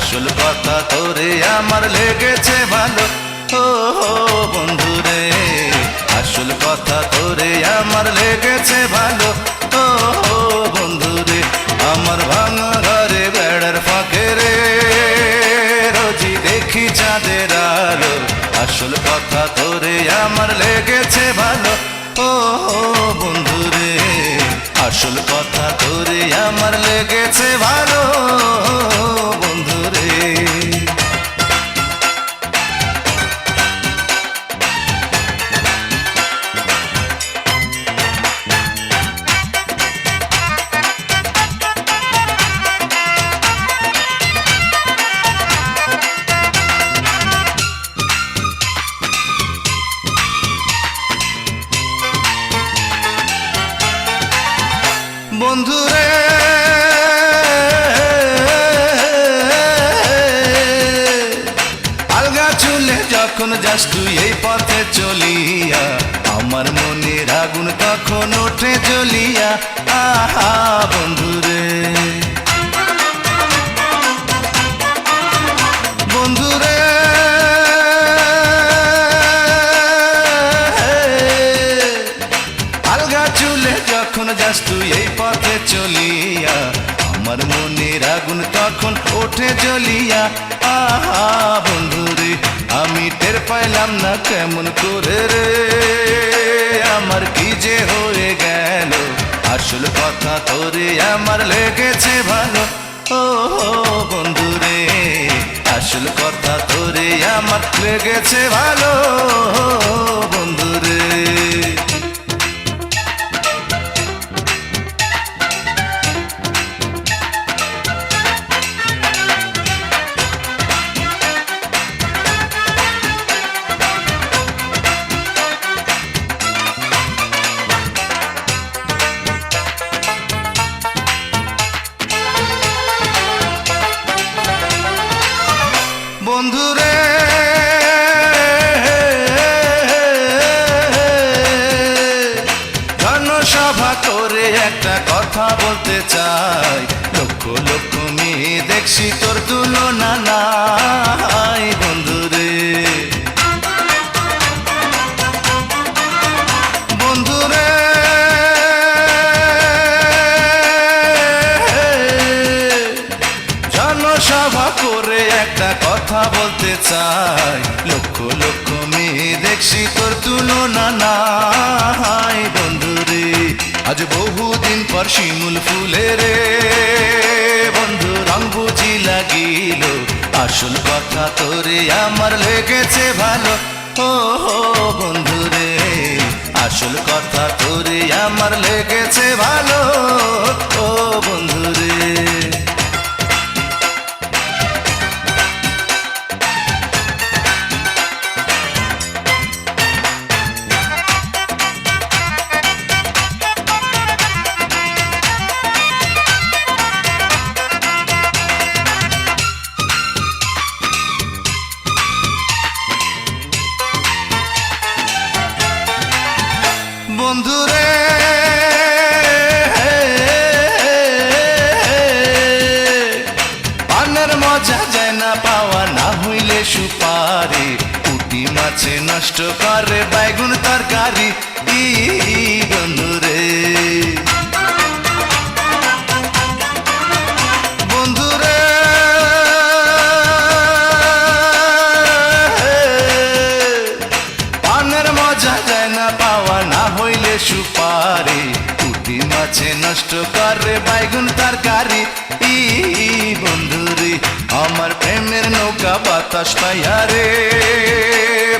আসল কথা তোরে আমার লেগেছে ভালো। ও বন্ধুরে, আসল কথা তোরে আমার লেগেছে ভালো। ও বন্ধুরে, আমার ভাঙা ঘরে বেড়ার ফাঁকে রে রোজি দেখি চাঁদের আলো। আসল কথা তোরে আমার লেগেছে ভালো। ও বন্ধুরে, আসল কথা তোরে আমার লেগেছে ভালো বন্ধুরে। বন্ধুরে, আলগা চুলে যখন যাস তুই এই পথে চলিয়া, আমার মনের আগুন তখন ওঠে জ্বলিয়া। আহা বন্ধুরে, বন্ধুরে, আলগা চুলে যখন যাস তুই এই পথে চলিয়া, আমার মনের আগুন তখন ওঠে জ্বলিয়া। আহা বন্ধুরে, আমি টের পাইলাম না কেমন করে রে আমার কি যে হয়ে গেল। আসল কথা তোরে আমার লেগেছে ভালো। ও বন্ধুরে, আসল কথা তোরে আমার লেগেছে ভালো বন্ধুরে। বন্ধুরে, জনসভা করে একটা কথা বলতে চাই, লক্ষ লক্ষ মেয়ে দেখছি তোর তুলনা নাই বন্ধুরে। বন্ধুরে, জনসভা করে একটা কথা বলতে চাই, লক্ষ লক্ষ মেয়ে দেখছি তোর তুলনা নাই বন্ধুরে। আজ বহুদিন পর শিমুল ফুলের বন্ধু রং বুঝি লাগিল, আসল কথা তোরে আমার লেগেছে ভালো। ও বন্ধুরে, আসল কথা তোরে আমার লেগেছে ভালো। ও বন্ধুরে, বন্ধুরে, পানের মজা যায় না পাওয়া না হইলে সুপারি, পুঁটি মাছে নষ্ট করে বাইগুন তরকারি। বন্ধুরে, বন্ধুরে, পানের মজা যায় না পাওয়া না হইলে সুপারি, পুঁটি মাছে নষ্ট করে বাইগুন তরকারি। বন্ধুরে, আমার প্রেমের নৌকা বাতাস পাইয়া রে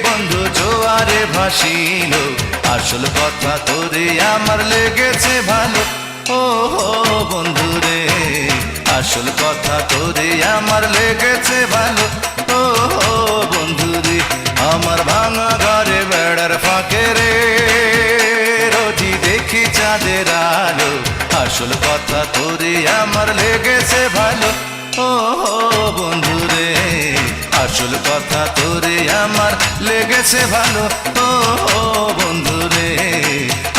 বন্ধু জোয়ারে ভাসিল, আসল কথা তোরে আমার লেগেছে ভালো। ও বন্ধুরে, আসল কথা তোরে আমার লেগেছে ভালো। ও বন্ধুরে, আমার ভাঙা ঘরে বেড়ার ফাঁকে রে রোজি দেখি চাঁদের আলো। আসল কথা তোরে আমার লেগেছে ভালো। ও বন্ধুরে, আসল কথা তোরে আমার লেগেছে ভালো। ও বন্ধুরে,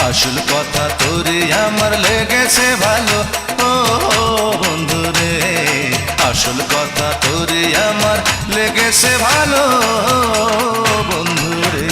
আসল কথা তোরে আমার লেগেছে ভালো। ও বন্ধুরে, আসল কথা তোরে আমার লেগেছে ভালো বন্ধুরে।